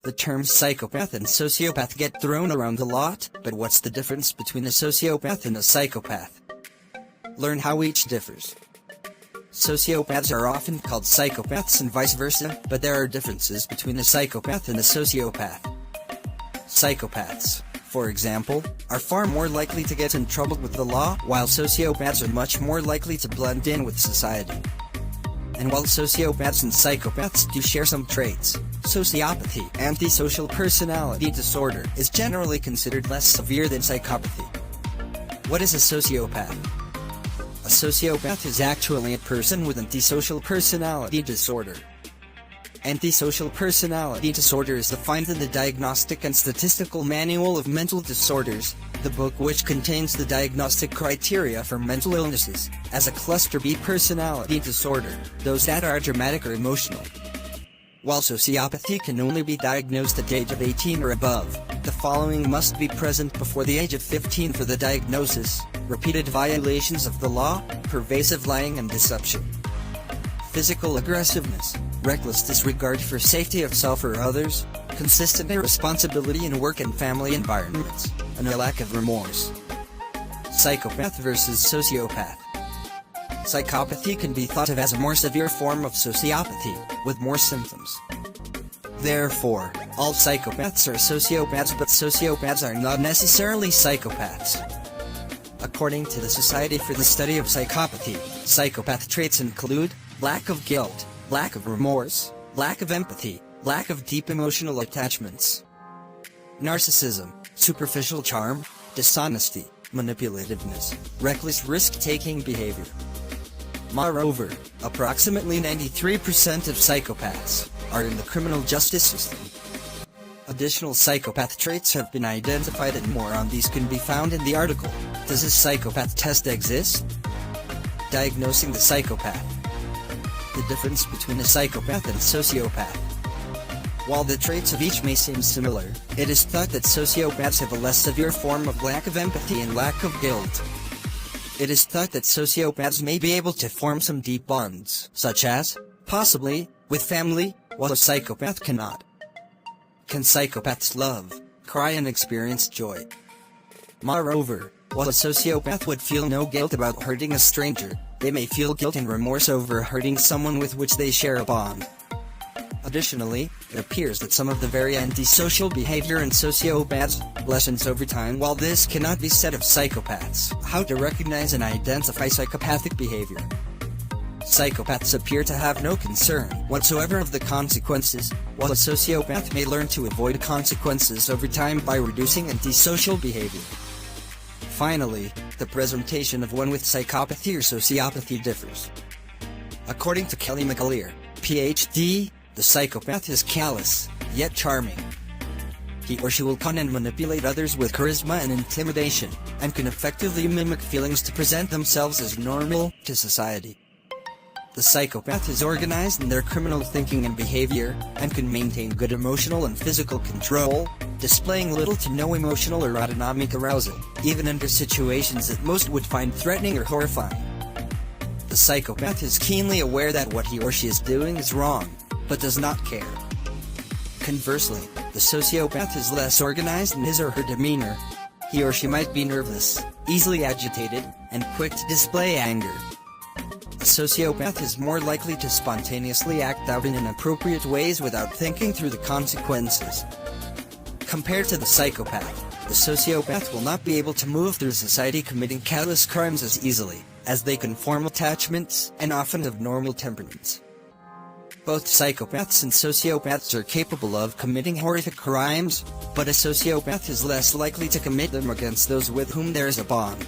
The terms psychopath and sociopath get thrown around a lot, but what's the difference between a sociopath and a psychopath? Learn how each differs. Sociopaths are often called psychopaths and vice versa, but there are differences between a psychopath and a sociopath. Psychopaths, for example, are far more likely to get in trouble with the law, while sociopaths are much more likely to blend in with society. And while sociopaths and psychopaths do share some traits, sociopathy, antisocial personality disorder, is generally considered less severe than psychopathy. What is a sociopath? A sociopath is actually a person with antisocial personality disorder. Antisocial personality disorder is defined in the Diagnostic and Statistical Manual of Mental Disorders, the book which contains the diagnostic criteria for mental illnesses, as a cluster B personality disorder, those that are dramatic or emotional. While sociopathy can only be diagnosed at the age of 18 or above, the following must be present before the age of 15 for the diagnosis: repeated violations of the law, pervasive lying and deception, physical aggressiveness, reckless disregard for safety of self or others, consistent irresponsibility in work and family environments, and a lack of remorse. Psychopath versus sociopath. Psychopathy can be thought of as a more severe form of sociopathy, with more symptoms. Therefore, all psychopaths are sociopaths, but sociopaths are not necessarily psychopaths. According to the Society for the Study of Psychopathy, psychopath traits include lack of guilt, lack of remorse, lack of empathy, lack of deep emotional attachments, narcissism, superficial charm, dishonesty, manipulativeness, reckless risk-taking behavior. Moreover, approximately 93% of psychopaths are in the criminal justice system. Additional psychopath traits have been identified, and more on these can be found in the article, "Does a Psychopath Test Exist?" Diagnosing the psychopath. The difference between a psychopath and sociopath. While the traits of each may seem similar, it is thought that sociopaths have a less severe form of lack of empathy and lack of guilt. It is thought that sociopaths may be able to form some deep bonds, such as, possibly, with family, while a psychopath cannot. Can psychopaths love, cry and experience joy? Moreover, while a sociopath would feel no guilt about hurting a stranger, they may feel guilt and remorse over hurting someone with which they share a bond. Additionally, it appears that some of the very antisocial behavior in sociopaths lessens over time. While this cannot be said of psychopaths, how to recognize and identify psychopathic behavior? Psychopaths appear to have no concern whatsoever of the consequences, while a sociopath may learn to avoid consequences over time by reducing antisocial behavior. Finally, the presentation of one with psychopathy or sociopathy differs. According to Kelly McAleer, Ph.D., the psychopath is callous, yet charming. He or she will con and manipulate others with charisma and intimidation, and can effectively mimic feelings to present themselves as normal to society. The psychopath is organized in their criminal thinking and behavior, and can maintain good emotional and physical control, displaying little to no emotional or autonomic arousal, even under situations that most would find threatening or horrifying. The psychopath is keenly aware that what he or she is doing is wrong, but does not care. Conversely, the sociopath is less organized in his or her demeanor. He or she might be nervous, easily agitated, and quick to display anger. A sociopath is more likely to spontaneously act out in inappropriate ways without thinking through the consequences. Compared to the psychopath, the sociopath will not be able to move through society committing callous crimes as easily, as they can form attachments and often have normal temperaments. Both psychopaths and sociopaths are capable of committing horrific crimes, but a sociopath is less likely to commit them against those with whom there is a bond.